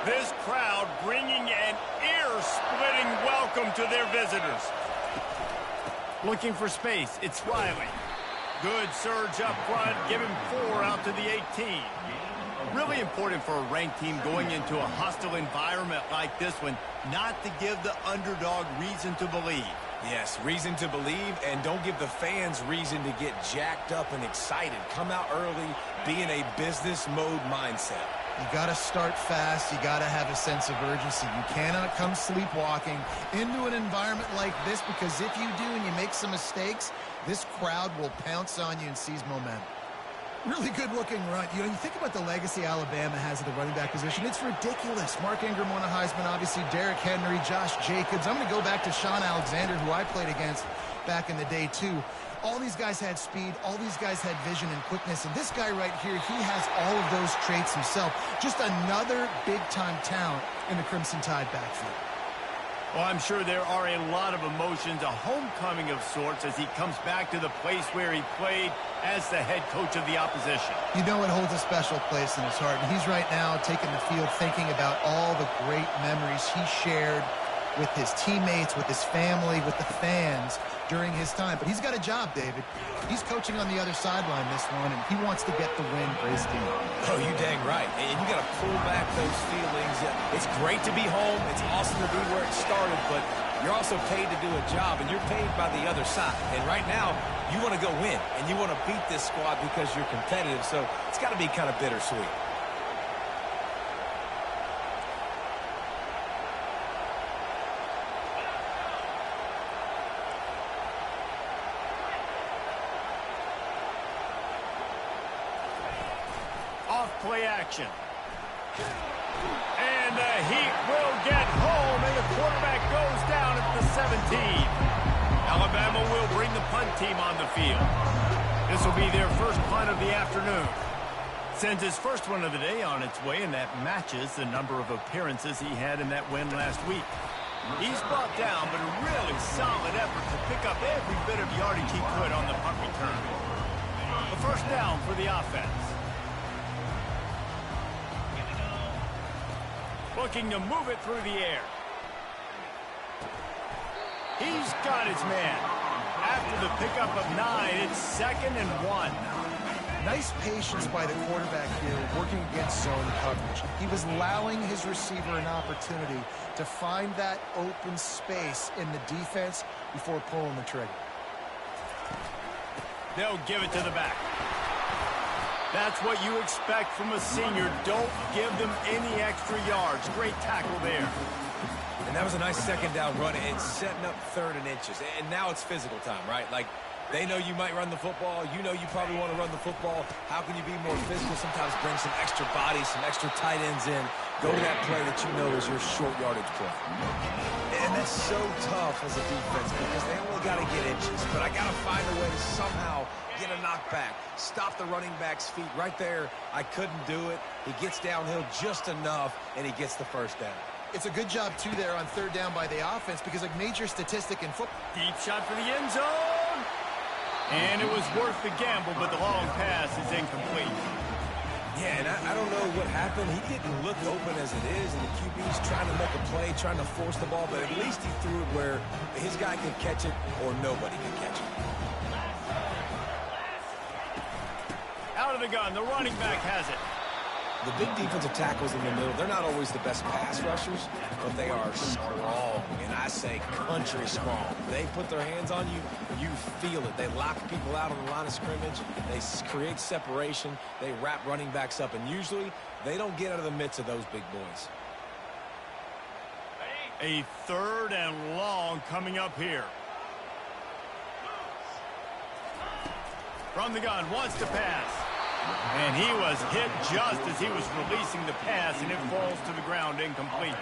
This crowd bringing an ear-splitting welcome to their visitors. Looking for space, it's Riley. Good surge up front, give him 4 out to the 18. Really important for a ranked team going into a hostile environment like this one, not to give the underdog reason to believe. Yes, reason to believe, and don't give the fans reason to get jacked up and excited. Come out early, be in a business mode mindset. You got to start fast. You got to have a sense of urgency. You cannot come sleepwalking into an environment like this, because if you do and you make some mistakes, this crowd will pounce on you and seize momentum. Really good-looking run. You know, you think about the legacy Alabama has at the running back position. It's ridiculous. Mark Ingram won a Heisman, obviously Derrick Henry, Josh Jacobs. I'm going to go back to Sean Alexander, who I played against back in the day, too. All these guys had speed. All these guys had vision and quickness. And this guy right here, he has all of those traits himself. Just another big-time talent in the Crimson Tide backfield. Well, I'm sure there are a lot of emotions, a homecoming of sorts, as he comes back to the place where he played as the head coach of the opposition. You know it holds a special place in his heart, and he's right now taking the field thinking about all the great memories he shared with his teammates, with his family, with the fans during his time. But he's got a job, David. He's coaching on the other sideline this one, and he wants to get the win for his team. Oh, you dang right. And you got to pull back those feelings. It's great to be home. It's awesome to be where it started, but you're also paid to do a job, and you're paid by the other side. And right now, you want to go win, and you want to beat this squad because you're competitive, so it's got to be kind of bittersweet. Play action. And the Heat will get home, and the quarterback goes down at the 17. Alabama will bring the punt team on the field. This will be their first punt of the afternoon. Sends his first one of the day on its way, and that matches the number of appearances he had in that win last week. He's brought down, but a really solid effort to pick up every bit of yardage he could on the punt return. The first down for the offense. Looking to move it through the air. He's got his man. After the pickup of 9, it's 2nd and 1. Nice patience by the quarterback here, working against zone coverage. He was allowing his receiver an opportunity to find that open space in the defense before pulling the trigger. They'll give it to the back. That's what you expect from a senior. Don't give them any extra yards. Great tackle there. And that was a nice second down run. It's setting up 3rd and inches. And now it's physical time, right? Like, they know you might run the football. You know you probably want to run the football. How can you be more physical? Sometimes bring some extra bodies, some extra tight ends in. Go to that play that you know is your short yardage play. And that's so tough as a defense because they only got to get inches. But I got to find a way to somehow get a knockback, stop the running back's feet right there. I couldn't do it. He gets downhill just enough, and he gets the first down. It's a good job, too, there on 3rd down by the offense because a major statistic in football. Deep shot for the end zone. And it was worth the gamble, but the long pass is incomplete. Yeah, and I don't know what happened. He didn't look open as it is, and the QB's trying to make a play, trying to force the ball, but at least he threw it where his guy could catch it or nobody could catch it. Out of the gun, the running back has it. The big defensive tackles in the middle, they're not always the best pass rushers, but they are strong, and I say country strong. They put their hands on you, you feel it. They lock people out on the line of scrimmage. They create separation. They wrap running backs up, and usually they don't get out of the midst of those big boys. A 3rd and long coming up here. From the gun, wants to pass. And he was hit just as he was releasing the pass, and it falls to the ground incomplete.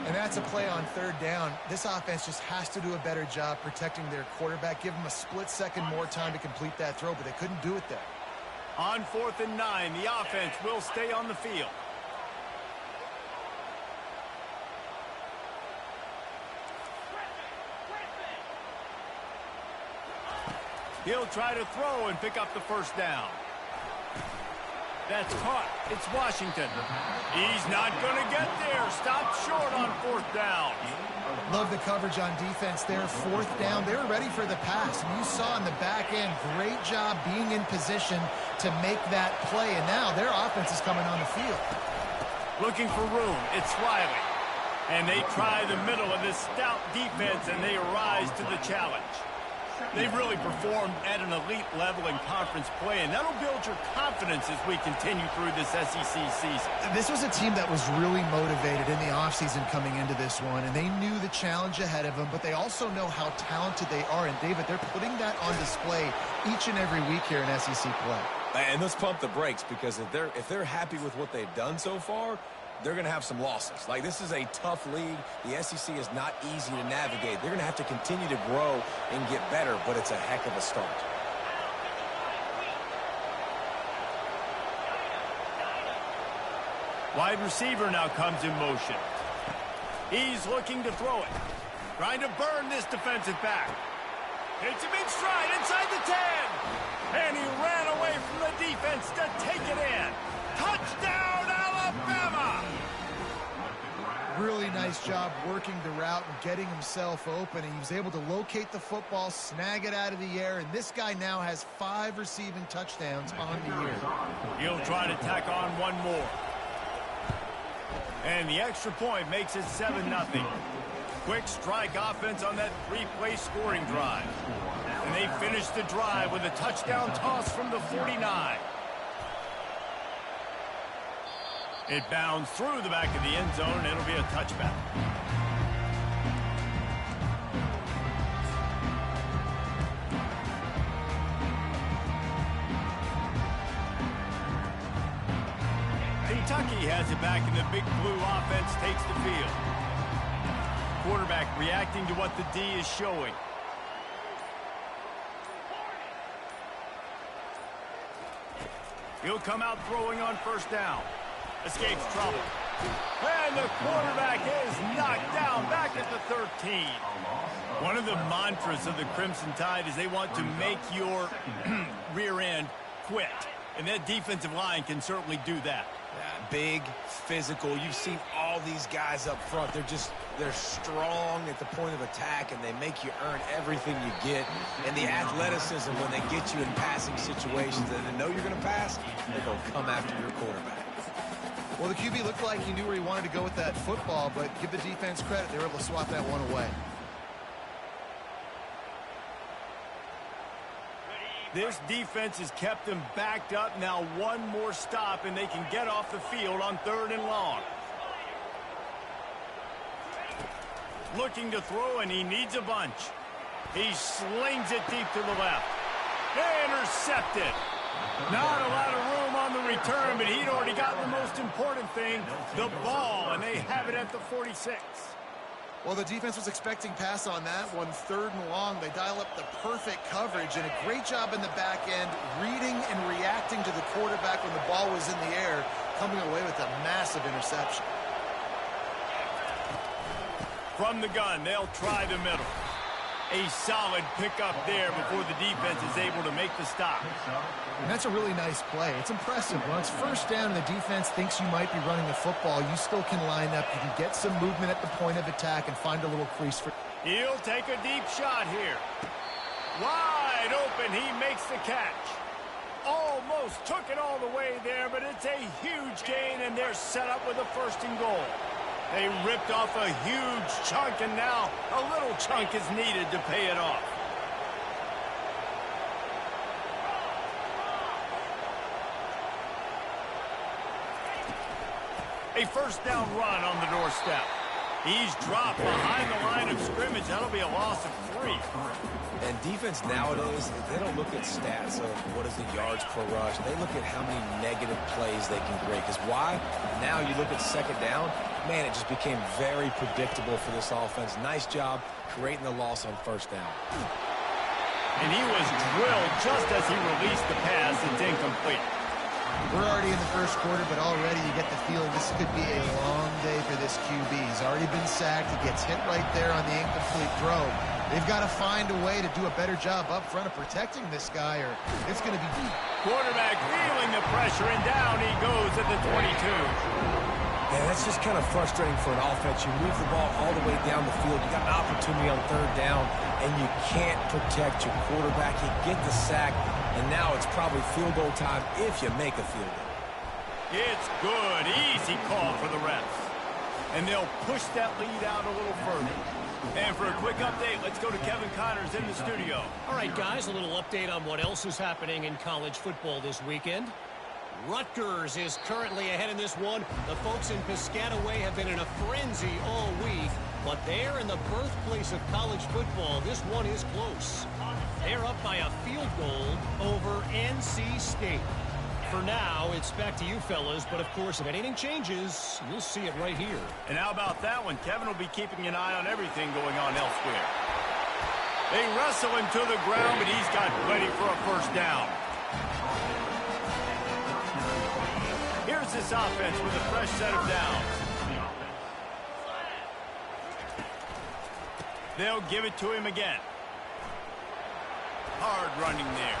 And that's a play on 3rd down. This offense just has to do a better job protecting their quarterback. Give him a split second more time to complete that throw, but they couldn't do it there. On 4th and 9, the offense will stay on the field. He'll try to throw and pick up the first down. That's caught. It's Washington. He's not going to get there. Stopped short on 4th down. Love the coverage on defense there. 4th down. They were ready for the pass. And you saw in the back end, great job being in position to make that play. And now their offense is coming on the field. Looking for room. It's Riley. And they try the middle of this stout defense, and they rise to the challenge. They've really performed at an elite level in conference play, and that'll build your confidence as we continue through this SEC season. This was a team that was really motivated in the offseason coming into this one, and they knew the challenge ahead of them, but they also know how talented they are. And, David, they're putting that on display each and every week here in SEC play. And let's pump the brakes, because if they're happy with what they've done so far, they're going to have some losses. Like, this is a tough league. The SEC is not easy to navigate. They're going to have to continue to grow and get better, but it's a heck of a start. Wide receiver now comes in motion. He's looking to throw it. Trying to burn this defensive back. Hits him in stride inside the 10. And he ran away from the defense to take it in. Touchdown, Alabama! Really nice job working the route and getting himself open. And he was able to locate the football, snag it out of the air, and this guy now has 5 receiving touchdowns on the year. He'll try to tack on one more. And the extra point makes it 7-0. Quick strike offense on that 3-play scoring drive. And they finish the drive with a touchdown toss from the 49. It bounds through the back of the end zone, and it'll be a touchback. Kentucky has it back, and the Big Blue offense takes the field. Quarterback reacting to what the D is showing. He'll come out throwing on 1st down. Escapes trouble. And the quarterback is knocked down back at the 13. One of the mantras of the Crimson Tide is they want to make your rear end quit. And that defensive line can certainly do that. Yeah, big, physical. You've seen all these guys up front. They're strong at the point of attack, and they make you earn everything you get. And the athleticism, when they get you in passing situations and they know you're going to pass, they're going to come after your quarterback. Well, the QB looked like he knew where he wanted to go with that football, but give the defense credit. They were able to swat that one away. This defense has kept them backed up. Now one more stop, and they can get off the field on 3rd and long. Looking to throw, and he needs a bunch. He slings it deep to the left. Intercepted. Not a lot of room on the return, but he'd already gotten the most important thing, the ball, and they have it at the 46. Well, the defense was expecting pass on that one. 3rd and long. They dial up the perfect coverage, and a great job in the back end, reading and reacting to the quarterback when the ball was in the air, coming away with a massive interception. From the gun, they'll try the middle. A solid pickup there before the defense is able to make the stop. And that's a really nice play. It's impressive. When it's 1st down and the defense thinks you might be running the football, you still can line up. You can get some movement at the point of attack and find a little crease for... He'll take a deep shot here. Wide open, he makes the catch. Almost took it all the way there, but it's a huge gain, and they're set up with a 1st and goal. They ripped off a huge chunk, and now a little chunk is needed to pay it off. A 1st down run on the doorstep. He's dropped behind the line of scrimmage. That'll be a loss of 3. And defense nowadays, they don't look at stats of what is the yards per rush. They look at how many negative plays they can create. Because why? Now you look at 2nd down, man, it just became very predictable for this offense. Nice job creating the loss on 1st down. And he was drilled just as he released the pass. It's incomplete. We're already in the first quarter, but already you get the feeling this could be a long day for this QB. He's already been sacked. He gets hit right there on the incomplete throw. They've got to find a way to do a better job up front of protecting this guy, or it's going to be deep. Quarterback feeling the pressure, and down he goes at the 22. Yeah, that's just kind of frustrating for an offense. You move the ball all the way down the field. You got an opportunity on third down, and you can't protect your quarterback. You get the sack, and now it's probably field goal time if you make a field goal. It's good. Easy call for the refs. And they'll push that lead out a little further. And for a quick update, let's go to Kevin Connors in the studio. All right, guys, a little update on what else is happening in college football this weekend. Rutgers is currently ahead in this one. The folks in Piscataway have been in a frenzy all week, but they're in the birthplace of college football. This one is close. They're up by a field goal over NC State. For now, it's back to you fellas, but of course, if anything changes, you'll see it right here. And how about that one? Kevin will be keeping an eye on everything going on elsewhere. They wrestle him to the ground, but he's got plenty for a first down. Here's this offense with a fresh set of downs. They'll give it to him again. Hard running there.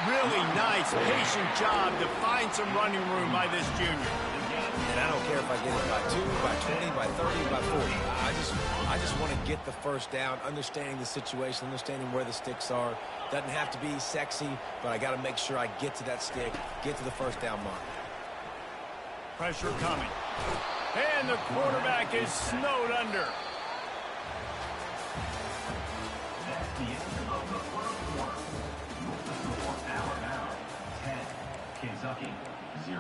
Really nice, patient job to find some running room by this junior. And I don't care if I get it by 2, by 20, by 30, by 40. I just want to get the first down, understanding the situation, understanding where the sticks are. Doesn't have to be sexy, but I got to make sure I get to that stick, get to the first down mark. Pressure coming. And the quarterback is snowed under. That's the end of the first quarter. The score, Alabama 10, Kentucky 0.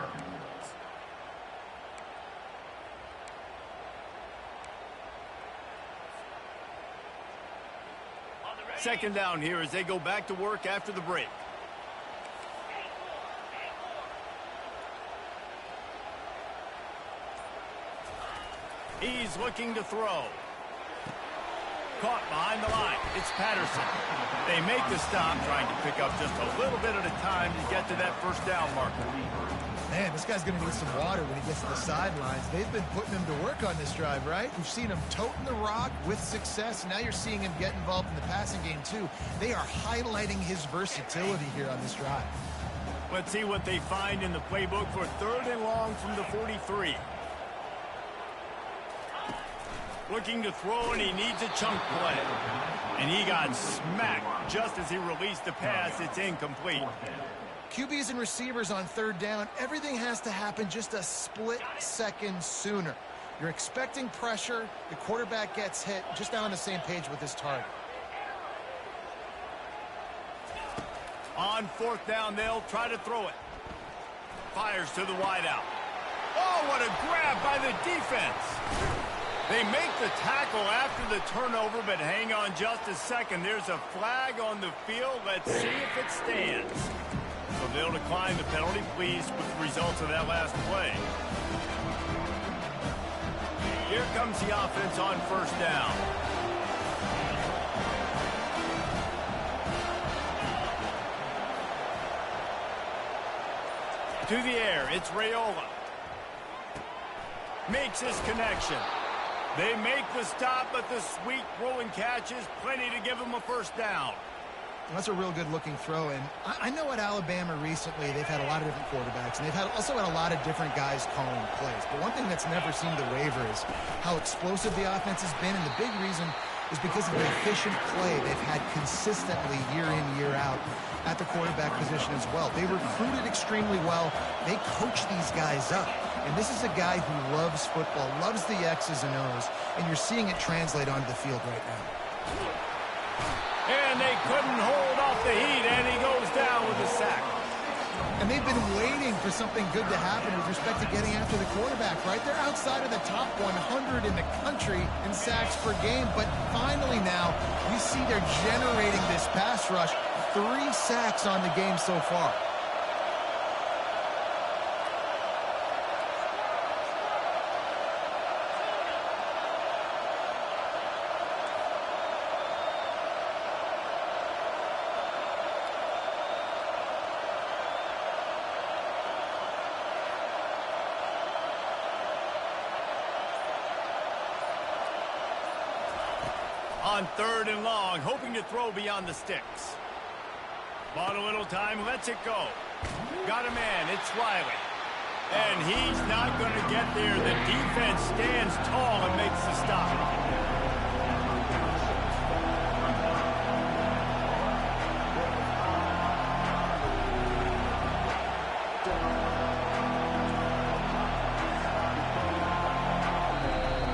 Second down here as they go back to work after the break. He's looking to throw. Caught behind the line. It's Patterson. They make the stop, trying to pick up just a little bit at a time to get to that first down marker. Man, this guy's going to need some water when he gets to the sidelines. They've been putting him to work on this drive, right? You've seen him toting the rock with success, and now you're seeing him get involved in the passing game, too. They are highlighting his versatility here on this drive. Let's see what they find in the playbook for third and long from the 43. Looking to throw, and he needs a chunk play. And he got smacked just as he released the pass. It's incomplete. QBs and receivers on third down, everything has to happen just a split second sooner. You're expecting pressure, the quarterback gets hit, just not on the same page with his target. On fourth down, they'll try to throw it. Fires to the wideout. Oh, what a grab by the defense. They make the tackle after the turnover, but hang on just a second. There's a flag on the field. Let's see if it stands. So they'll decline the penalty, pleased with the results of that last play. Here comes the offense on first down. To the air, it's Raiola. Makes his connection. They make the stop, but the sweet throw and catch is plenty to give them a first down. That's a real good-looking throw, and I know at Alabama recently they've had a lot of different quarterbacks, and they've also had a lot of different guys calling plays. But one thing that's never seemed to waver is how explosive the offense has been, and the big reason is because of the efficient play they've had consistently year in, year out at the quarterback position as well. They recruited extremely well. They coach these guys up. And this is a guy who loves football, loves the X's and O's, and you're seeing it translate onto the field right now. And they couldn't hold off the heat, and he goes down with a sack. And they've been waiting for something good to happen with respect to getting after the quarterback, right? They're outside of the top 100 in the country in sacks per game, but finally now we see they're generating this pass rush. 3 sacks on the game so far. on 3rd and long, hoping to throw beyond the sticks. Bought a little time, lets it go. Got a man, it's Riley. And he's not going to get there. The defense stands tall and makes the stop.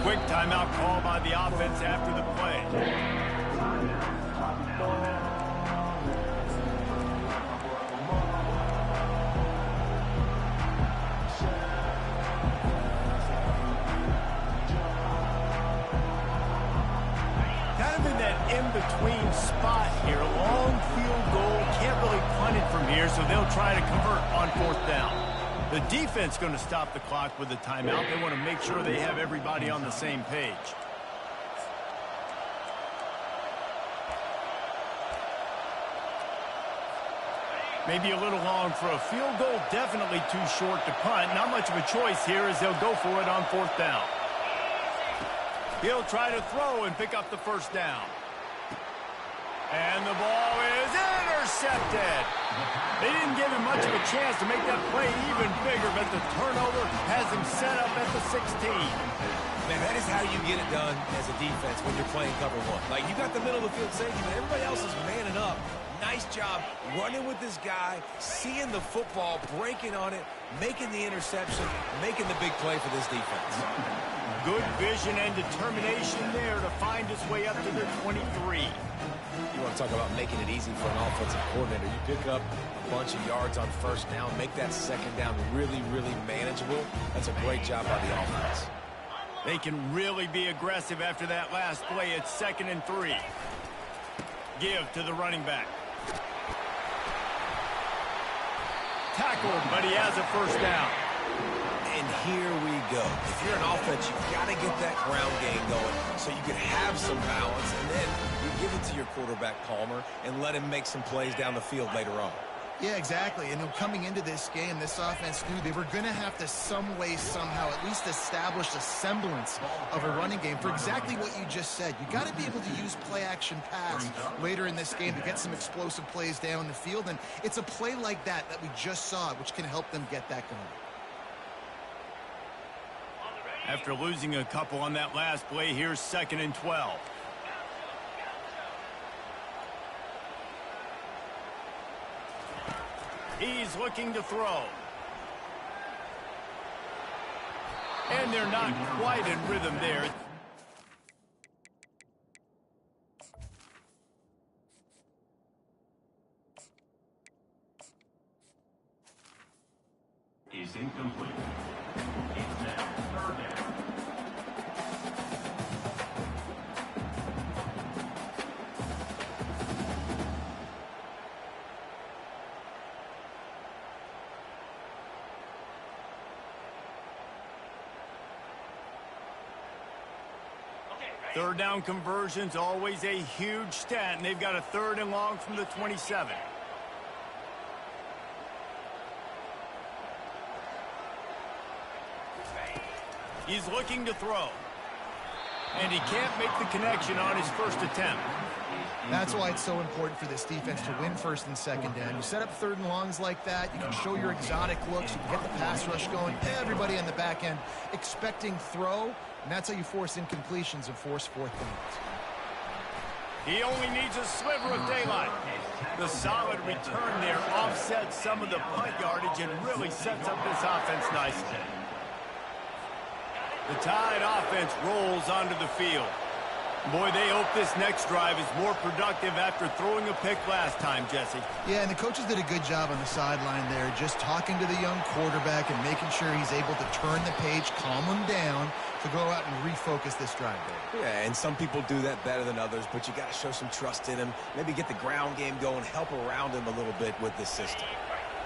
Quick timeout call by the offense after the play. In-between spot here, long field goal, can't really punt it from here, so they'll try to convert on 4th down. The defense going to stop the clock with a timeout. They want to make sure they have everybody on the same page. Maybe a little long for a field goal, definitely too short to punt. Not much of a choice here as they'll go for it on 4th down. He'll try to throw and pick up the 1st down. And the ball is intercepted. They didn't give him much of a chance to make that play even bigger, but the turnover has him set up at the 16. Man, that is how you get it done as a defense when you're playing cover 1. Like, you got the middle of the field safety, but everybody else is manning up. Nice job running with this guy, seeing the football, breaking on it, making the interception, making the big play for this defense. Good vision and determination there to find his way up to the 23. You want to talk about making it easy for an offensive coordinator. You pick up a bunch of yards on 1st down, make that 2nd down really, really manageable. That's a great job by the offense. They can really be aggressive after that last play. It's 2nd and 3. Give to the running back. Tackled, but he has a 1st down. And here we go. If you're an offense, you've got to get that ground game going so you can have some balance, and then you give it to your quarterback, Palmer, and let him make some plays down the field later on. Yeah, exactly. And coming into this game, this offense knew they were going to have to some way, somehow, at least establish a semblance of a running game for exactly what you just said. You got to be able to use play-action pass later in this game to get some explosive plays down the field. And it's a play like that we just saw, which can help them get that going. After losing a couple on that last play, here's 2nd and 12. He's looking to throw. And they're not quite in rhythm there. Is incomplete. It's now 3rd down. Third down conversions, always a huge stat, and they've got a 3rd and long from the 27. He's looking to throw. And he can't make the connection on his 1st attempt. That's why it's so important for this defense to win 1st and 2nd down. You set up 3rd and longs like that. You can show your exotic looks. You can get the pass rush going. Everybody on the back end expecting throw. And that's how you force incompletions and force 4th downs. He only needs a sliver of daylight. The solid return there offsets some of the punt yardage and really sets up this offense nicely. The Tide offense rolls onto the field. Boy, they hope this next drive is more productive after throwing a pick last time, Jesse. Yeah, and the coaches did a good job on the sideline there, just talking to the young quarterback and making sure he's able to turn the page, calm him down, to go out and refocus this drive there. Yeah, and some people do that better than others, but you got to show some trust in him, maybe get the ground game going, help around him a little bit with this system.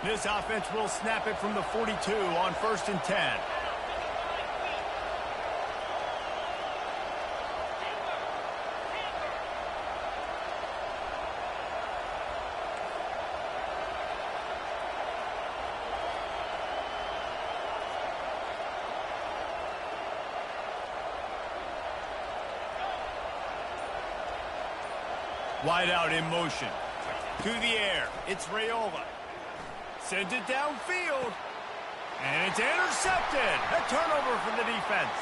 This offense will snap it from the 42 on 1st and 10. Wide out in motion. To the air. It's Rayola. Sends it downfield. And it's intercepted. A turnover from the defense.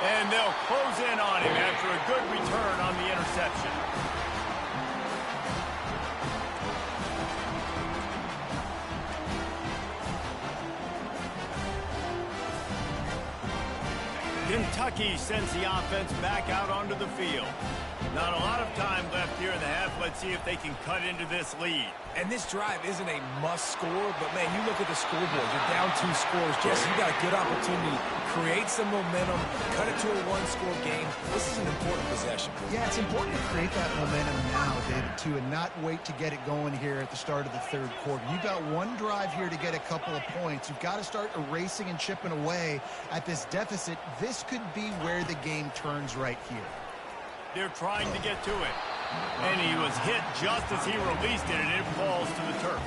And they'll close in on him after a good return on the interception. Kentucky sends the offense back out onto the field. Not a lot of time left here in the half. Let's see if they can cut into this lead. And this drive isn't a must score, but, man, you look at the scoreboard. You're down 2 scores. Jesse, you got a good opportunity. Create some momentum. Cut it to a 1-score game. This is an important possession. Yeah, it's important to create that momentum now, David, too, and not wait to get it going here at the start of the third quarter. You've got one drive here to get a couple of points. You've got to start erasing and chipping away at this deficit. This could be where the game turns right here. They're trying to get to it. And he was hit just as he released it, and it falls to the turf.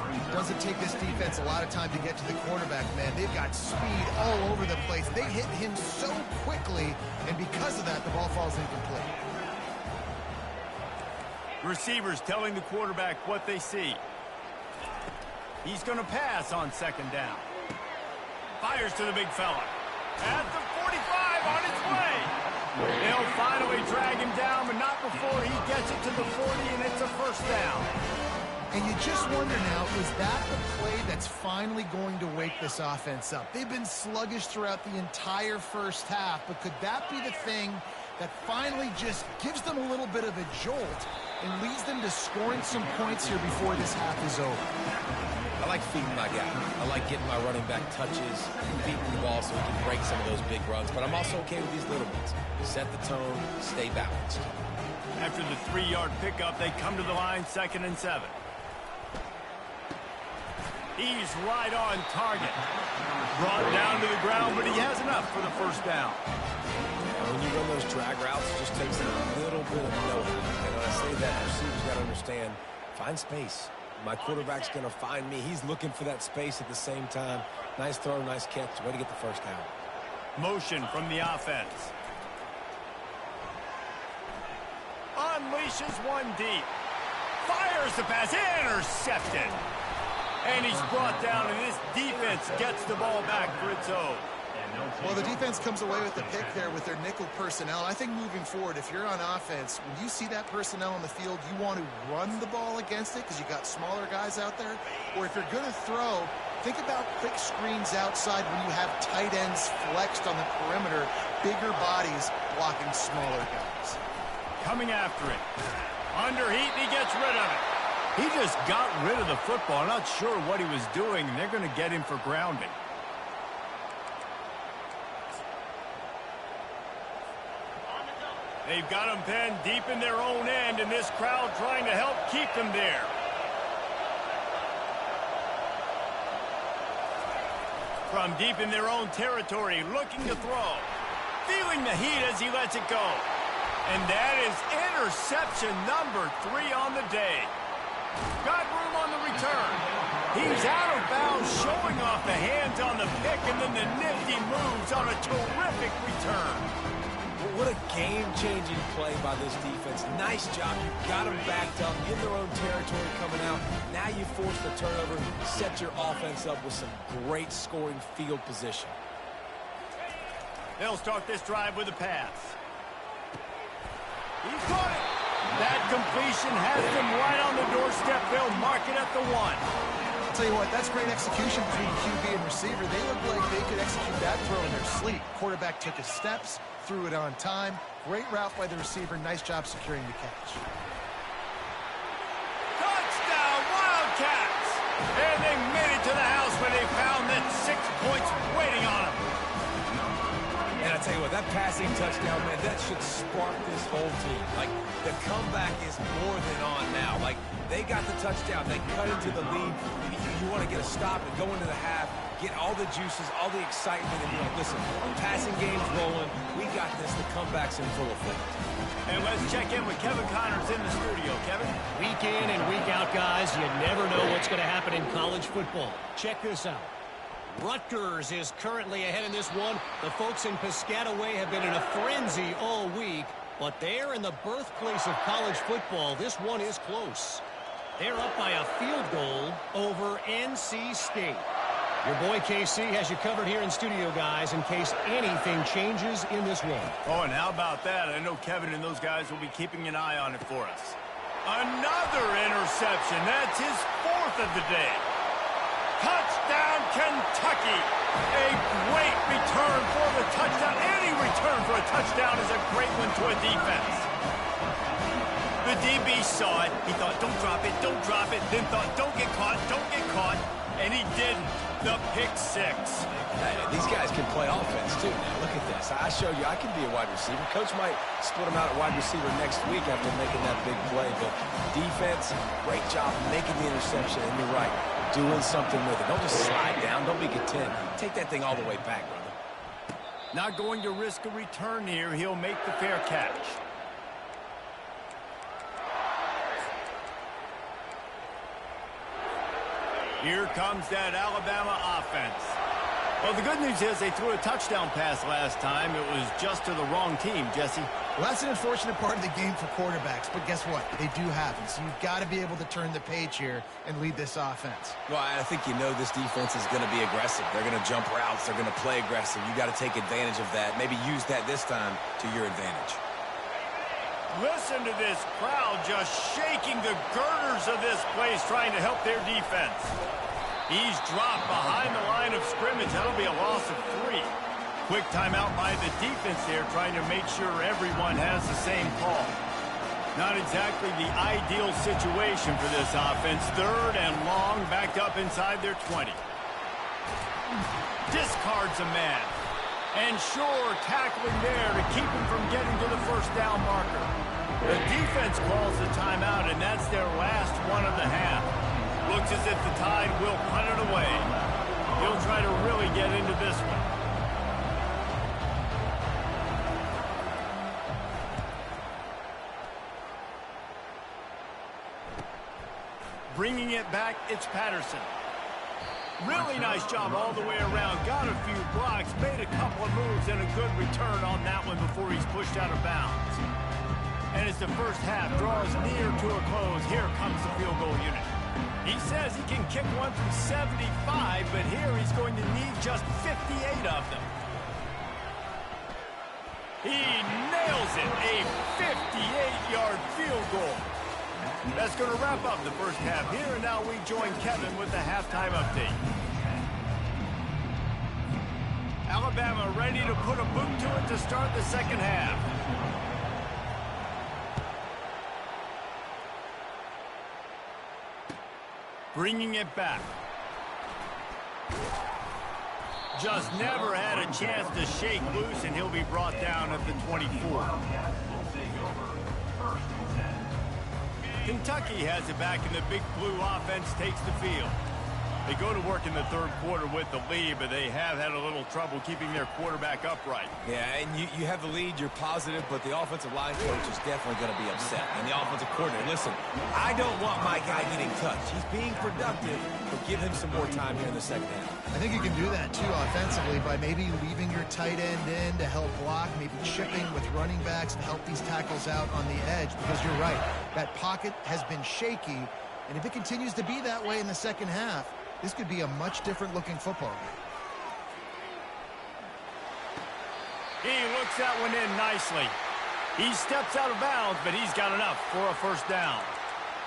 It doesn't take this defense a lot of time to get to the quarterback, man. They've got speed all over the place. They hit him so quickly, and because of that, the ball falls incomplete. Receivers telling the quarterback what they see. He's going to pass on second down. Fires to the big fella. At the 45 on its way. They'll finally drag him down, but not before he gets it to the 40, and it's a first down. And you just wonder now, is that the play that's finally going to wake this offense up? They've been sluggish throughout the entire first half, but could that be the thing that finally just gives them a little bit of a jolt and leads them to scoring some points here before this half is over? I like feeding my guy. I like getting my running back touches, feeding the ball so he can break some of those big runs. But I'm also okay with these little ones. Set the tone, stay balanced. After the 3-yard pickup, they come to the line, 2nd and 7. He's right on target. Brought down to the ground, but he has enough for the first down. When you run those drag routes, it just takes a little bit of know-how. And when I say that, receivers got to understand, find space. My quarterback's going to find me. He's looking for that space at the same time. Nice throw, nice catch. Way to get the first down. Motion from the offense. Unleashes one deep. Fires the pass. Intercepted. And he's brought down, and this defense gets the ball back for its own. Well, the defense comes away with the pick there with their nickel personnel. I think moving forward, if you're on offense, when you see that personnel on the field, you want to run the ball against it because you got smaller guys out there. Or if you're going to throw, think about quick screens outside when you have tight ends flexed on the perimeter, bigger bodies blocking smaller guys. Coming after it. Under heat, and he gets rid of it. He just got rid of the football. I'm not sure what he was doing, and they're going to get him for grounding. They've got them pinned deep in their own end, and this crowd trying to help keep them there. From deep in their own territory, looking to throw. Feeling the heat as he lets it go. And that is interception number 3 on the day. Got room on the return. He's out of bounds, showing off the hands on the pick, and then the nifty moves on a terrific return. What a game-changing play by this defense. Nice job. You got them backed up in their own territory coming out. Now you force the turnover, set your offense up with some great scoring field position. They'll start this drive with a pass. He's got it. That completion has them right on the doorstep. They'll mark it at the 1. I'll tell you what, that's great execution between QB and receiver. They look like they could execute that throw in their sleep. Quarterback took his steps, threw it on time. Great route by the receiver. Nice job securing the catch. Touchdown, Wildcats! And they made it to the house where they found that 6 points waiting on them. And I tell you what, that passing touchdown, man, that should spark this whole team. Like, the comeback is more than on now. Like, they got the touchdown. They cut into the lead. You want to get a stop and go into the half, get all the juices, all the excitement, and be like, listen, passing game's rolling. We got this. The comeback's in full effect. And let's check in with Kevin Connors in the studio. Kevin? Week in and week out, guys, you never know what's going to happen in college football. Check this out. Rutgers is currently ahead in this one. The folks in Piscataway have been in a frenzy all week, But there in the birthplace of college football, this one is close. They're up by a field goal over NC State. Your boy KC has you covered here in studio, guys, in case anything changes in this one. Oh, and how about that? I know Kevin and those guys will be keeping an eye on it for us. Another interception. That's his 4th of the day. Touchdown, Kentucky. A great return for the touchdown. Any return for a touchdown is a great one to a defense. The DB saw it. He thought, don't drop it, don't drop it. Then thought, don't get caught, don't get caught. And he didn't. The pick 6. Hey, these guys can play offense, too. Now, look at this. I showed you I can be a wide receiver. Coach might split him out at wide receiver next week after making that big play. But defense, great job making the interception. And you're right, doing something with it. Don't just slide down. Don't be content. Take that thing all the way back, brother. Not going to risk a return here. He'll make the fair catch. Here comes that Alabama offense. Well, the good news is they threw a touchdown pass last time. It was just to the wrong team, Jesse. Well, that's an unfortunate part of the game for quarterbacks, but guess what? They do happen, so you've got to be able to turn the page here and lead this offense. Well, I think you know this defense is going to be aggressive. They're going to jump routes. They're going to play aggressive. You got to take advantage of that. Maybe use that this time to your advantage. Listen to this crowd just shaking the girders of this place trying to help their defense. He's dropped behind the line of scrimmage. That'll be a loss of 3. Quick timeout by the defense there trying to make sure everyone has the same call. Not exactly the ideal situation for this offense. 3rd and long, backed up inside their 20. Discards a man. And sure, tackling there to keep him from getting to the first down marker. The defense calls the timeout, and that's their last one of the half. Looks as if the Tide will punt it away. He'll try to really get into this one. Bringing it back, it's Patterson. Really nice job all the way around. Got a few blocks, made a couple of moves, and a good return on that one before he's pushed out of bounds. And as the first half draws near to a close, here comes the field goal unit. He says he can kick one from 75, but here he's going to need just 58 of them. He nails it, a 58-yard field goal. That's going to wrap up the first half here, and now we join Kevin with the halftime update. Alabama ready to put a boot to it to start the second half. Bringing it back. Just never had a chance to shake loose, and he'll be brought down at the 24. Kentucky has it back, and the Big Blue offense takes the field. They go to work in the third quarter with the lead, but they have had a little trouble keeping their quarterback upright. Yeah, and you have the lead, you're positive, but the offensive line coach is definitely going to be upset. And the offensive coordinator, listen, I don't want my guy getting touched. He's being productive, but give him some more time here in the second half. I think you can do that, too, offensively, by maybe leaving your tight end in to help block, maybe chipping with running backs to help these tackles out on the edge, because you're right, that pocket has been shaky, and if it continues to be that way in the second half, this could be a much different looking football game. He looks that one in nicely. He steps out of bounds, but he's got enough for a first down.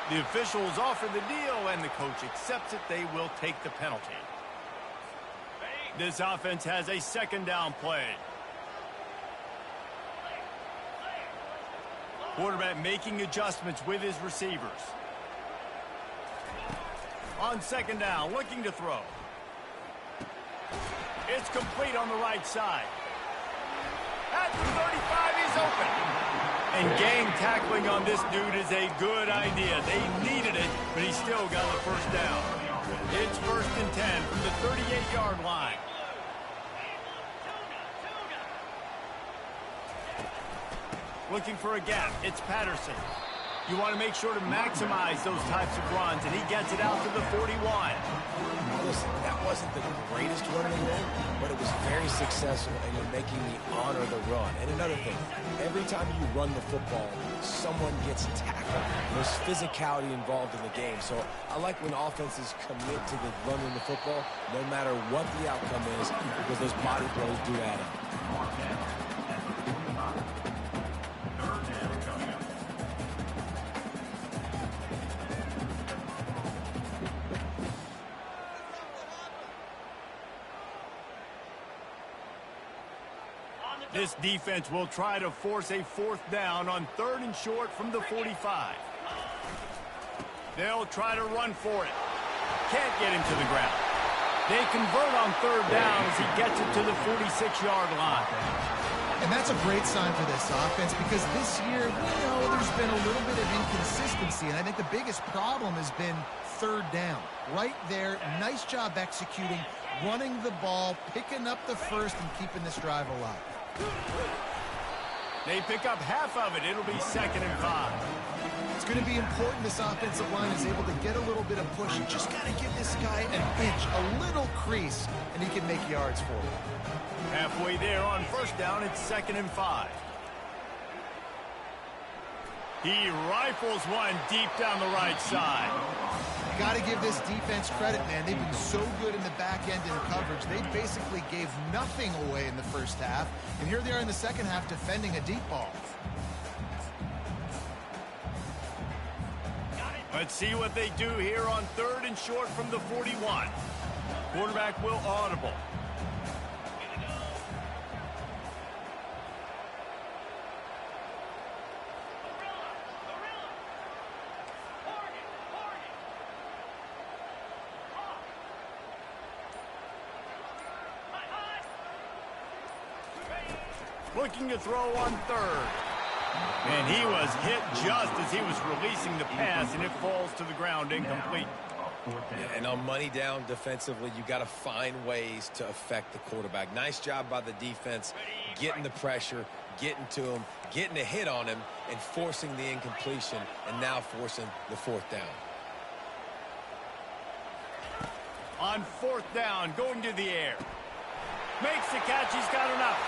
The officials offer the deal, and the coach accepts it. They will take the penalty. This offense has a second down play. Quarterback making adjustments with his receivers. On second down, looking to throw. It's complete on the right side. At the 35, he's open. And gang tackling on this dude is a good idea. They needed it, but he still got the first down. It's 1st and 10 from the 38-yard line. Looking for a gap. It's Patterson. You want to make sure to maximize those types of runs, and he gets it out to the 41. Listen, that wasn't the greatest run in the world, but it was very successful, and you're making me honor the run. And another thing, every time you run the football, someone gets tackled. There's physicality involved in the game. So I like when offenses commit to the running the football, no matter what the outcome is, because those body blows do add up. This defense will try to force a 4th down on 3rd and short from the 45. They'll try to run for it. Can't get him to the ground. They convert on 3rd down as he gets it to the 46-yard line. And that's a great sign for this offense because this year, we know there's been a little bit of inconsistency, and I think the biggest problem has been 3rd down. Right there, nice job executing, running the ball, picking up the first, and keeping this drive alive. They pick up half of it. It'll be 2nd and 5. It's going to be important this offensive line is able to get a little bit of push. You just got to give this guy an inch, a little crease, and he can make yards for you. Halfway there on 1st down, it's 2nd and 5. He rifles one deep down the right side. Got to give this defense credit, man. They've been so good in the back end in coverage. They basically gave nothing away in the first half. And here they are in the second half defending a deep ball. Let's see what they do here on 3rd and short from the 41. Quarterback will audible. Looking to throw on 3rd. And he was hit just as he was releasing the pass, and it falls to the ground incomplete. And on money down defensively, you got to find ways to affect the quarterback. Nice job by the defense, getting the pressure, getting to him, getting a hit on him, and forcing the incompletion, and now forcing the 4th down. On 4th down, going to the air. Makes the catch, he's got enough.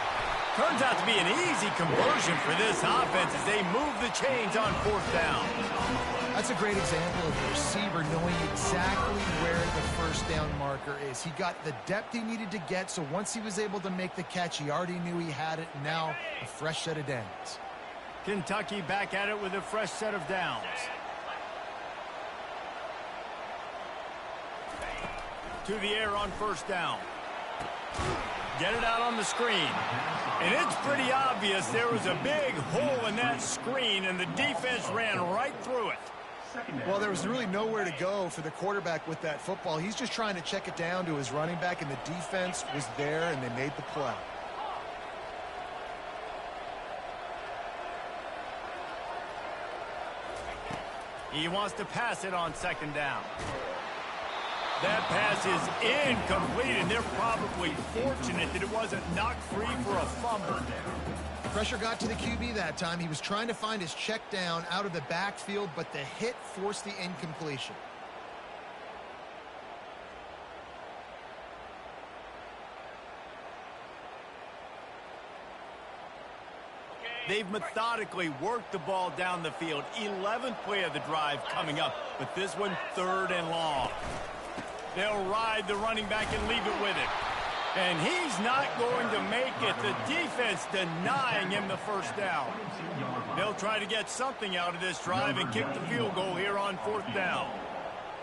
Turns out to be an easy conversion for this offense as they move the chains on 4th down. That's a great example of the receiver knowing exactly where the 1st down marker is. He got the depth he needed to get, so once he was able to make the catch, he already knew he had it. Now, a fresh set of downs. Kentucky back at it with a fresh set of downs. To the air on 1st down. Get it out on the screen. And it's pretty obvious there was a big hole in that screen, and the defense ran right through it. Well, there was really nowhere to go for the quarterback with that football. He's just trying to check it down to his running back, and the defense was there, and they made the play. He wants to pass it on 2nd down. That pass is incomplete, and they're probably fortunate that it wasn't knocked free for a fumble. Pressure got to the QB that time. He was trying to find his check down out of the backfield, but the hit forced the incompletion. They've methodically worked the ball down the field. 11th play of the drive coming up, but this one 3rd and long. They'll ride the running back and leave it with him. And he's not going to make it. The defense denying him the 1st down. They'll try to get something out of this drive and kick the field goal here on 4th down.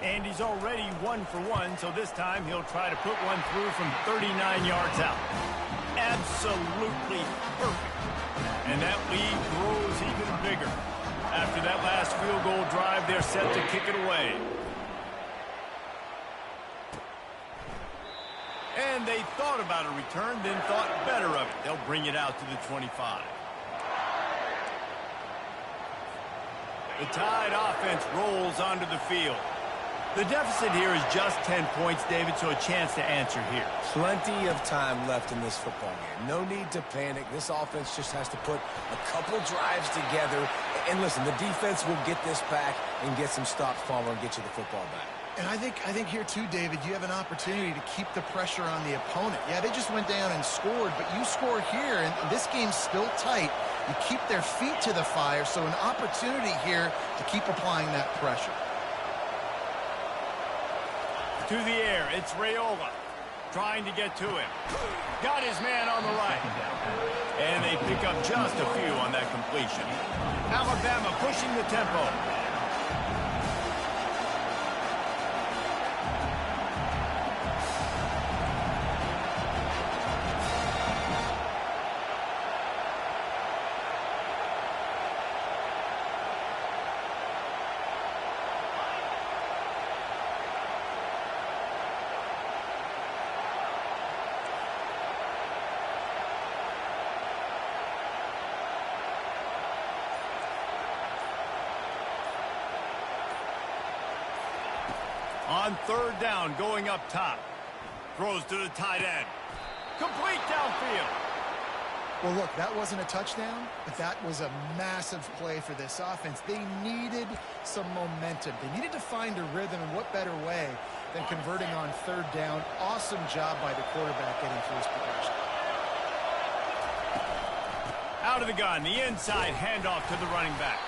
And he's already 1 for 1, so this time he'll try to put one through from 39 yards out. Absolutely perfect. And that lead grows even bigger. After that last field goal drive, they're set to kick it away. And they thought about a return, then thought better of it. They'll bring it out to the 25. The Tide offense rolls onto the field. The deficit here is just 10 points, David, so a chance to answer here. Plenty of time left in this football game. No need to panic. This offense just has to put a couple drives together. And listen, the defense will get this back and get some stops, Palmer, and get you the football back. And I think here too, David, you have an opportunity to keep the pressure on the opponent. Yeah, they just went down and scored, but you score here, and this game's still tight. You keep their feet to the fire, so an opportunity here to keep applying that pressure. To the air, it's Raiola trying to get to him. Got his man on the right. And they pick up just a few on that completion. Alabama pushing the tempo. On third down, going up top. Throws to the tight end. Complete downfield. Well, look, that wasn't a touchdown, but that was a massive play for this offense. They needed some momentum. They needed to find a rhythm, and what better way than converting on third down. Awesome job by the quarterback getting through his progression. Out of the gun, the inside handoff to the running back.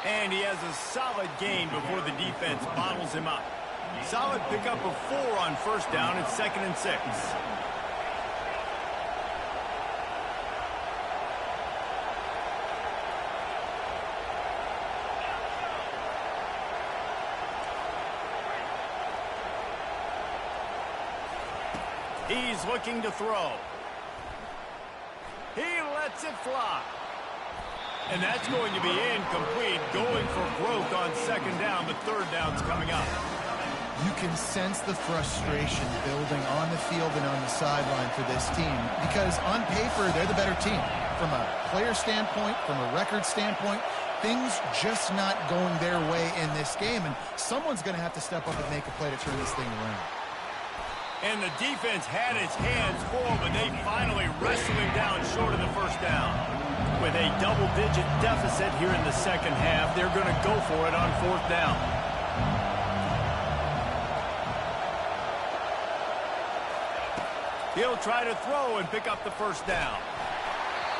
And he has a solid gain before the defense bottles him up. Solid pickup of 4 on first down. It's 2nd and 6. He's looking to throw. He lets it fly. And that's going to be incomplete, going for broke on 2nd down, but 3rd down's coming up. You can sense the frustration building on the field and on the sideline for this team because on paper, they're the better team. From a player standpoint, from a record standpoint, things just not going their way in this game, and someone's going to have to step up and make a play to turn this thing around. And the defense had its hands full, but they finally wrestled him down short of the first down. With a double-digit deficit here in the second half, they're going to go for it on 4th down. He'll try to throw and pick up the first down.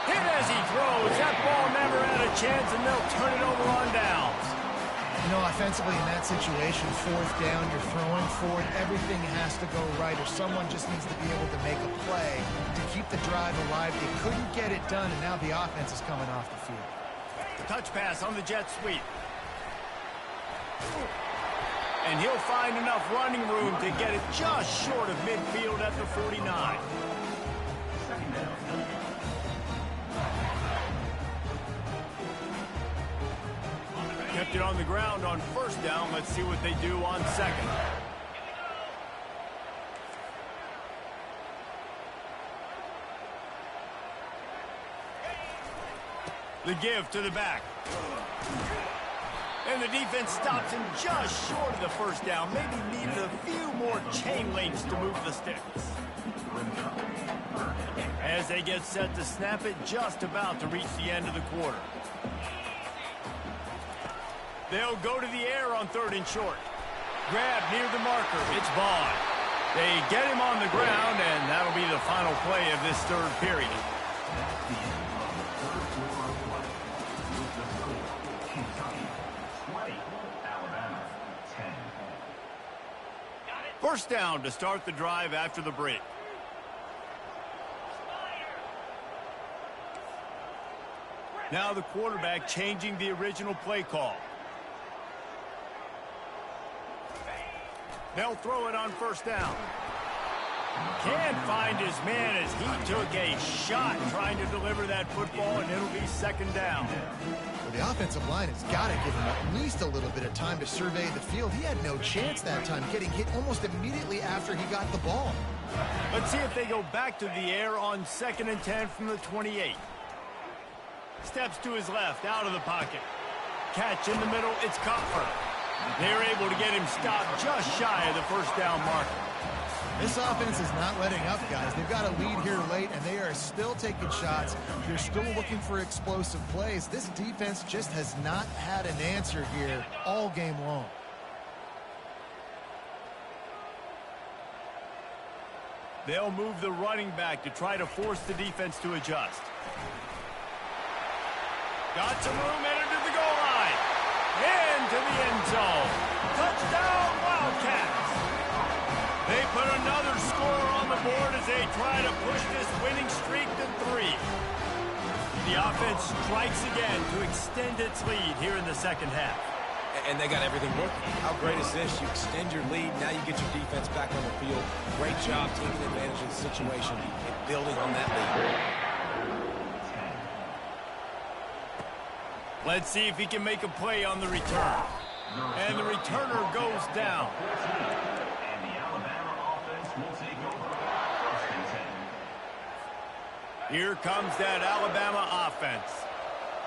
Hit as he throws. That ball never had a chance, and they'll turn it over on downs. You know, offensively in that situation, 4th down, you're throwing forward. Everything has to go right, or someone just needs to be able to make a play to keep the drive alive. They couldn't get it done, and now the offense is coming off the field. Touch pass on the jet sweep. And he'll find enough running room to get it just short of midfield at the 49. Kept it on the ground on first down. Let's see what they do on 2nd. The give to the back. And the defense stops him just short of the first down. Maybe needed a few more chain links to move the sticks. As they get set to snap it, just about to reach the end of the quarter. They'll go to the air on 3rd and short. Grab near the marker. It's Vaughn. They get him on the ground, and that'll be the final play of this 3rd period. First down to start the drive after the break. Now the quarterback changing the original play call. They'll throw it on first down. Can't find his man as he took a shot trying to deliver that football, and it'll be 2nd down. Well, the offensive line has got to give him at least a little bit of time to survey the field. He had no chance that time, getting hit almost immediately after he got the ball. Let's see if they go back to the air on 2nd and 10 from the 28. Steps to his left, out of the pocket. Catch in the middle, it's Copper. They're able to get him stopped just shy of the first down marker. This offense is not letting up, guys. They've got a lead here late, and they are still taking shots. They're still looking for explosive plays. This defense just has not had an answer here all game long. They'll move the running back to try to force the defense to adjust. Got some room, entered to the goal line. Into the end zone. Touchdown, Wildcats. They put another score on the board as they try to push this winning streak to 3. The offense strikes again to extend its lead here in the second half. And they got everything working. How great is this? You extend your lead. Now you get your defense back on the field. Great job taking advantage of the situation and building on that lead. Let's see if he can make a play on the return. And the returner goes down. And the Alabama offense will take over. First and 10. Here comes that Alabama offense.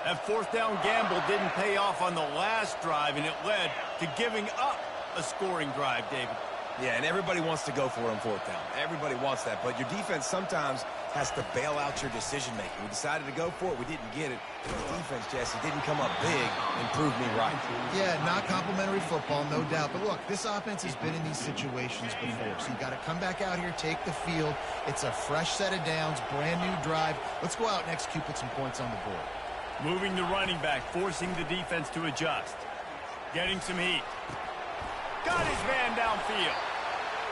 That fourth down gamble didn't pay off on the last drive, and it led to giving up a scoring drive, David. Yeah, and everybody wants to go for it on fourth down. Everybody wants that, but your defense sometimes has to bail out your decision-making. We decided to go for it. We didn't get it. The defense, Jesse, didn't come up big and prove me right. Yeah, not complimentary football, no doubt. But look, this offense has been in these situations before. So you got to come back out here, take the field. It's a fresh set of downs, brand new drive. Let's go out and execute, put some points on the board. Moving the running back, forcing the defense to adjust. Getting some heat. Got his man downfield.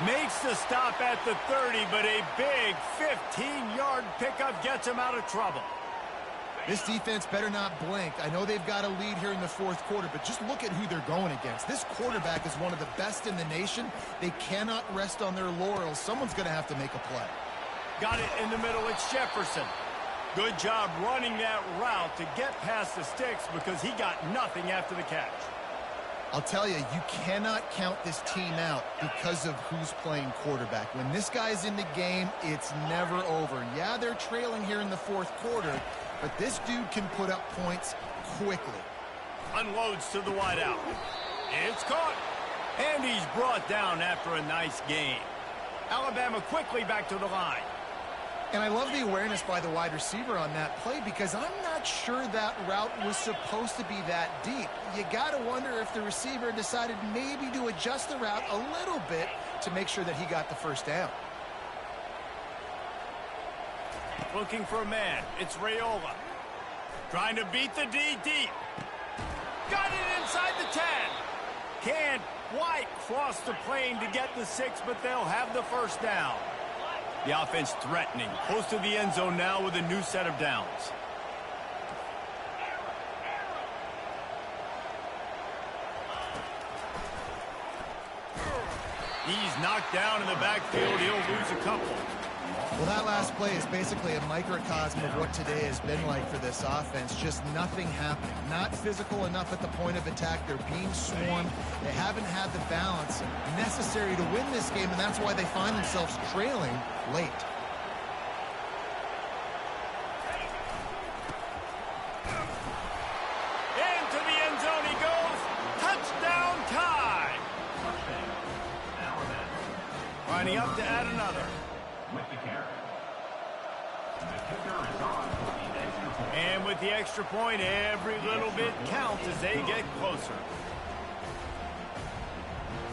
Makes the stop at the 30, but a big 15-yard pickup gets him out of trouble. This defense better not blink. I know they've got a lead here in the fourth quarter, but just look at who they're going against. This quarterback is one of the best in the nation. They cannot rest on their laurels. Someone's going to have to make a play. Got it in the middle. It's Jefferson. Good job running that route to get past the sticks because he got nothing after the catch. I'll tell you, you cannot count this team out because of who's playing quarterback. When this guy's in the game, it's never over. Yeah, they're trailing here in the fourth quarter, but this dude can put up points quickly. Unloads to the wideout. It's caught. And he's brought down after a nice gain. Alabama quickly back to the line. And I love the awareness by the wide receiver on that play because I'm not sure that route was supposed to be that deep. You got to wonder if the receiver decided maybe to adjust the route a little bit to make sure that he got the first down. Looking for a man. It's Raiola. Trying to beat the D deep. Got it inside the 10. Can't quite cross the plane to get the 6, but they'll have the first down. The offense threatening. Close to the end zone now with a new set of downs. He's knocked down in the backfield. He'll lose a couple. Well, that last play is basically a microcosm of what today has been like for this offense. Just nothing happening. Not physical enough at the point of attack. They're being swarmed. They haven't had the balance necessary to win this game, and that's why they find themselves trailing late. Into the end zone he goes. Touchdown time. Lining up to add another. With the carry. The kicker is on for the extra point. And with the extra point, every little bit counts as they get closer.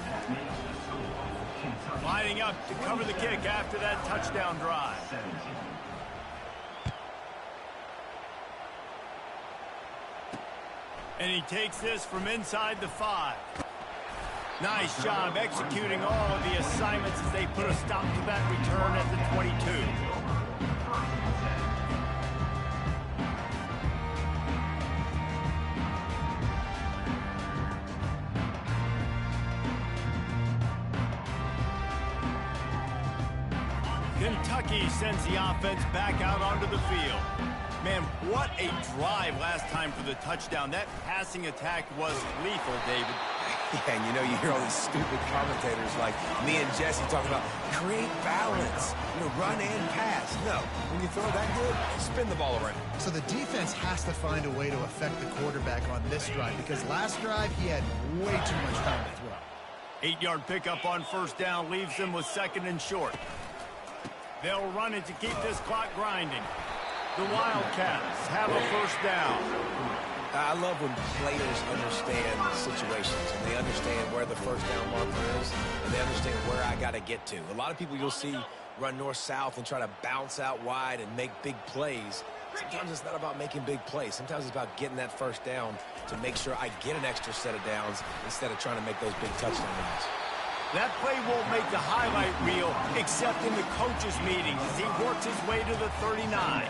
That makes the score Kentucky Lining up to cover the kick after that touchdown drive. 17. And he takes this from inside the 5. Nice job executing all of the assignments as they put a stop to that return at the 22. Kentucky sends the offense back out onto the field. Man, what a drive last time for the touchdown. That passing attack was lethal, David. Yeah, and you know, you hear all these stupid commentators like me and Jesse talking about create balance, run and pass. No, when you throw that good, spin the ball around. So the defense has to find a way to affect the quarterback on this drive because last drive he had way too much time to throw. 8-yard pickup on first down leaves them with second and short. They'll run it to keep this clock grinding. The Wildcats have a first down. I love when players understand situations and they understand where the first down marker is and they understand where I got to get to. A lot of people you'll see run north-south and try to bounce out wide and make big plays. Sometimes it's not about making big plays. Sometimes it's about getting that first down to make sure I get an extra set of downs instead of trying to make those big touchdown runs. That play won't make the highlight reel, except in the coaches' meetings as he works his way to the 39.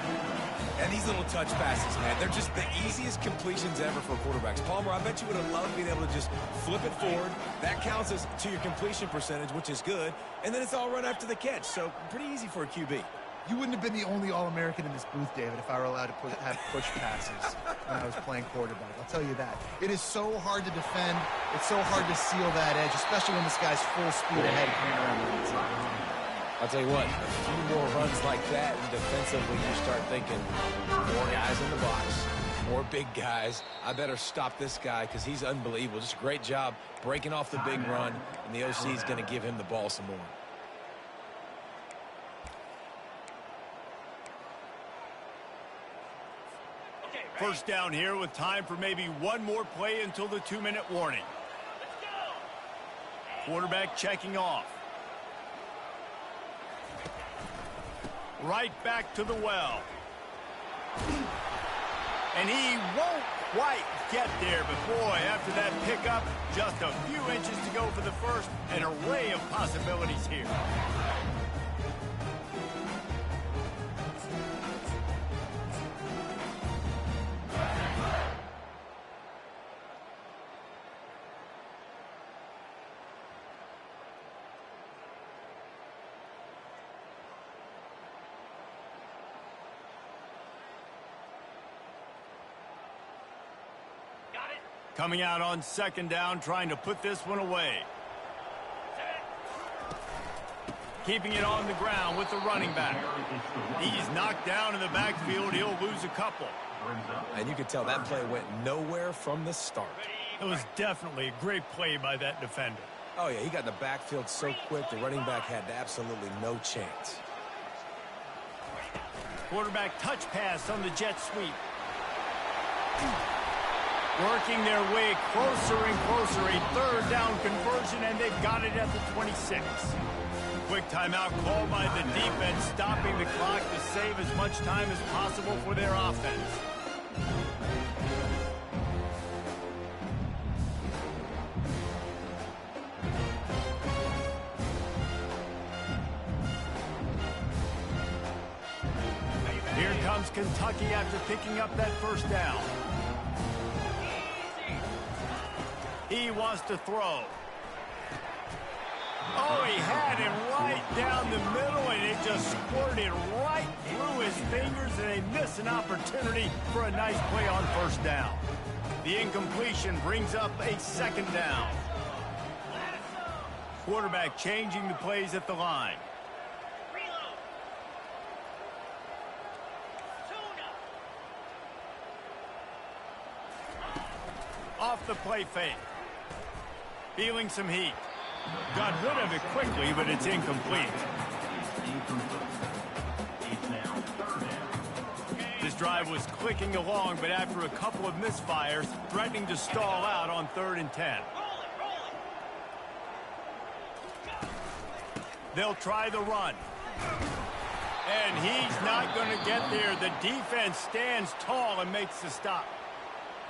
And these little touch passes, man, they're just the easiest completions ever for quarterbacks. Palmer, I bet you would have loved being able to just flip it forward. That counts as to your completion percentage, which is good. And then it's all run after the catch, so pretty easy for a QB. You wouldn't have been the only All-American in this booth, David, if I were allowed to have push passes when I was playing quarterback. I'll tell you that. It is so hard to defend. It's so hard to seal that edge, especially when this guy's full speed ahead coming around the inside. I'll tell you what, a few more runs like that, and defensively you start thinking, more guys in the box, more big guys. I better stop this guy because he's unbelievable. Just a great job breaking off the big run, and the OC is going to give him the ball some more. First down here with time for maybe one more play until the 2-minute warning. Quarterback checking off. Right back to the well. And he won't quite get there, but boy, after that pickup, just a few inches to go for the first. An array of possibilities here. Coming out on second down, trying to put this one away. Keeping it on the ground with the running back. He's knocked down in the backfield. He'll lose a couple. And you could tell that play went nowhere from the start. It was definitely a great play by that defender. Oh, yeah, he got in the backfield so quick, the running back had absolutely no chance. Quarterback touch pass on the jet sweep. Working their way closer and closer. A third down conversion, and they've got it at the 26. Quick timeout called by the defense, stopping the clock to save as much time as possible for their offense. Here comes Kentucky after picking up that first down. He wants to throw. Oh, he had him right down the middle, and it just squirted right through his fingers, and they miss an opportunity for a nice play on first down. The incompletion brings up a second down. Quarterback changing the plays at the line. Off the play fake. Feeling some heat. Got rid of it quickly, but it's incomplete. This drive was clicking along, but after a couple of misfires, threatening to stall out on 3rd and 10. They'll try the run. And he's not going to get there. The defense stands tall and makes the stop.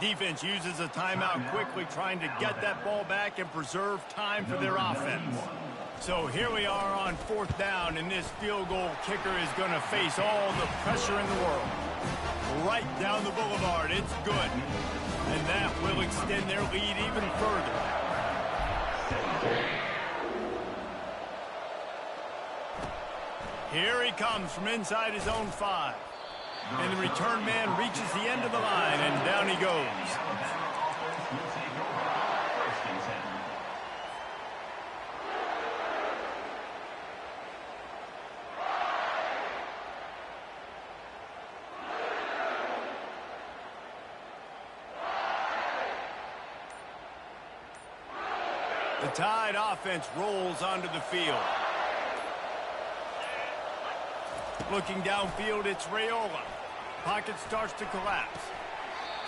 Defense uses a timeout quickly, trying to get that ball back and preserve time for their offense. So here we are on 4th down, and this field goal kicker is going to face all the pressure in the world. Right down the boulevard, it's good. And that will extend their lead even further. Here he comes from inside his own 5. And the return man reaches the end of the line, and down he goes. The Tide offense rolls onto the field. Looking downfield, it's Raiola. Pocket starts to collapse.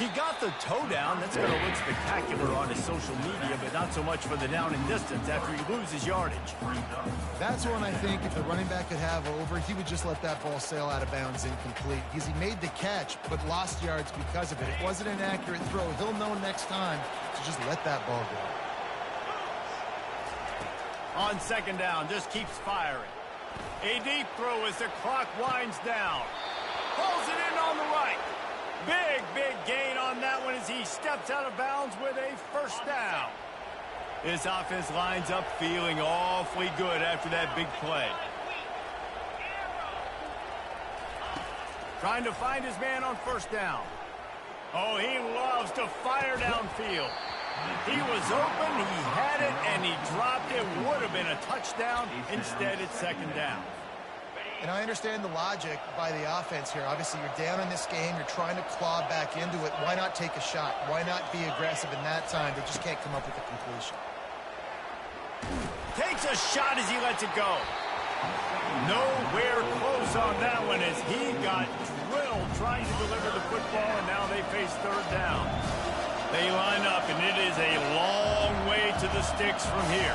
He got the toe down. That's going to look spectacular on his social media, but not so much for the down and distance after he loses yardage. That's one I think if the running back could have over, he would just let that ball sail out of bounds incomplete. Because he made the catch, but lost yards because of it. It wasn't an accurate throw. He'll know next time to just let that ball go. On second down, just keeps firing. A deep throw as the clock winds down. Pulls it in on the right. Big gain on that one as he steps out of bounds with a first down. This offense lines up feeling awfully good after that big play. Trying to find his man on first down. Oh, he loves to fire downfield. He was open, he had it, and he dropped it. Would have been a touchdown. Instead, it's second down. And I understand the logic by the offense here. Obviously, you're down in this game. You're trying to claw back into it. Why not take a shot? Why not be aggressive in that time? They just can't come up with a completion. Takes a shot as he lets it go. Nowhere close on that one as he got drilled trying to deliver the football, and now they face third down. They line up, and it is a long way to the sticks from here.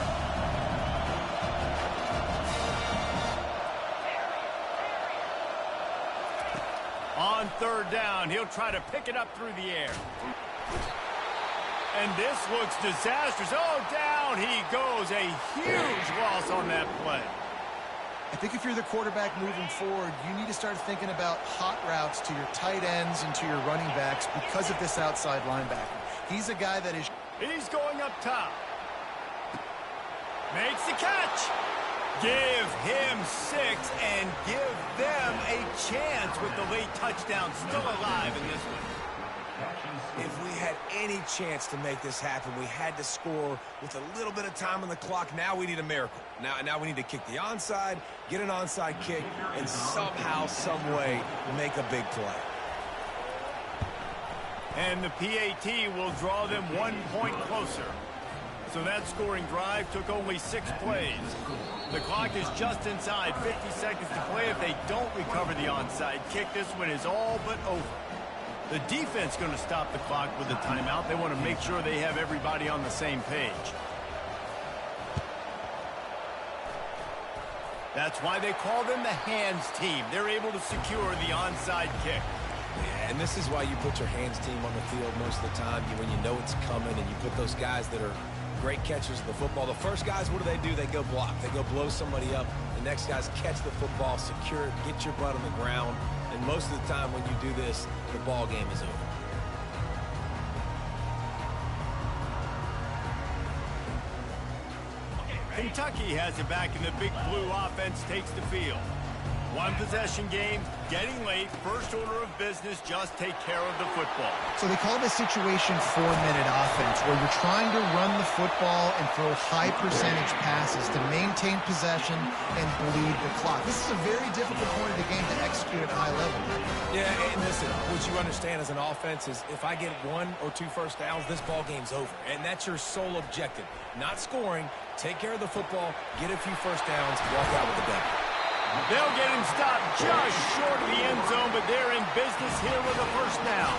On third down, he'll try to pick it up through the air. And this looks disastrous. Oh, down he goes. A huge loss on that play. I think if you're the quarterback moving forward, you need to start thinking about hot routes to your tight ends and to your running backs because of this outside linebacker. He's a guy that is... He's going up top. Makes the catch. Give him 6 and give them a chance with the late touchdown still alive in this one. If we had any chance to make this happen, we had to score with a little bit of time on the clock. Now we need a miracle. Now we need to kick the onside, get an onside kick, and somehow, some way, make a big play. And the PAT will draw them 1 point closer. So that scoring drive took only 6 plays. The clock is just inside 50 seconds to play. If they don't recover the onside kick, this one is all but over. The defense going to stop the clock with a timeout. They want to make sure they have everybody on the same page. That's why they call them the hands team. They're able to secure the onside kick. Yeah, and this is why you put your hands team on the field most of the time. When you know it's coming and you put those guys that are great catchers of the football. The first guys, what do? They go block. They go blow somebody up. The next guys catch the football, secure it, get your butt on the ground. And most of the time when you do this, the ball game is over. Kentucky has it back, and the big blue offense takes the field. One possession game, getting late, first order of business, just take care of the football. So they call this situation 4-minute offense, where you're trying to run the football and throw high percentage passes to maintain possession and bleed the clock. This is a very difficult point of the game to execute at a high level. Yeah, and listen, what you understand as an offense is if I get 1 or 2 first downs, this ball game's over. And that's your sole objective. Not scoring, take care of the football, get a few first downs, walk out with the W. They'll get him stopped just short of the end zone, but they're in business here with a first down.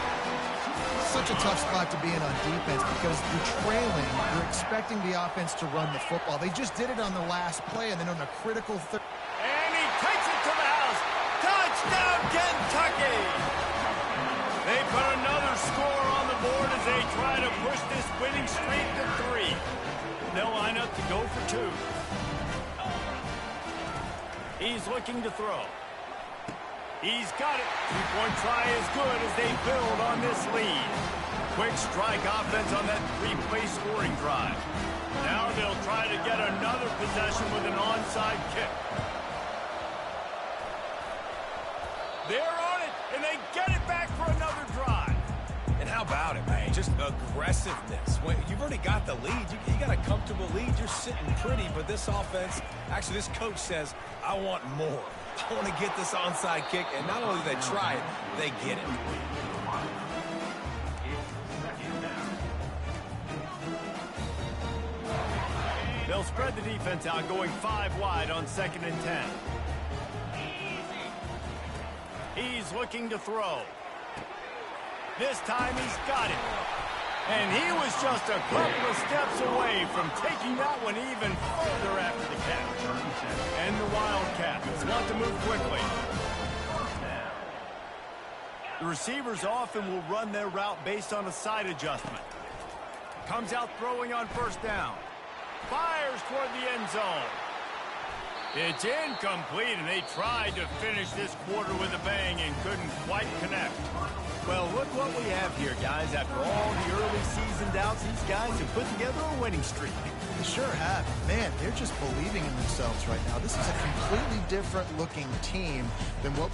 Such a tough spot to be in on defense because you're trailing. You're expecting the offense to run the football. They just did it on the last play, and then on a critical third. And he takes it to the house. Touchdown, Kentucky! They put another score on the board as they try to push this winning streak to 3. They'll line up to go for 2. He's looking to throw. He's got it. 3-point try is good as they build on this lead. Quick strike offense on that 3-play scoring drive. Now they'll try to get another possession with an onside kick. They're on it, and they get it back for another drive. And how about it, man? Just aggressiveness. When you've already got the lead, you got a comfortable lead. You're sitting pretty, but this offense, actually this coach says, I want more. I want to get this onside kick, and not only do they try it, they get it. They'll spread the defense out, going 5 wide on 2nd and 10. He's looking to throw. This time he's got it. And he was just a couple of steps away from taking that one even further after the catch. And the Wildcats want to move quickly. The receivers often will run their route based on a side adjustment. Comes out throwing on first down. Fires toward the end zone. It's incomplete, and they tried to finish this quarter with a bang and couldn't quite connect. Well, look what we have here, guys. After all the early season doubts, these guys have put together a winning streak. They sure have. Man, they're just believing in themselves right now. This is a completely different looking team than what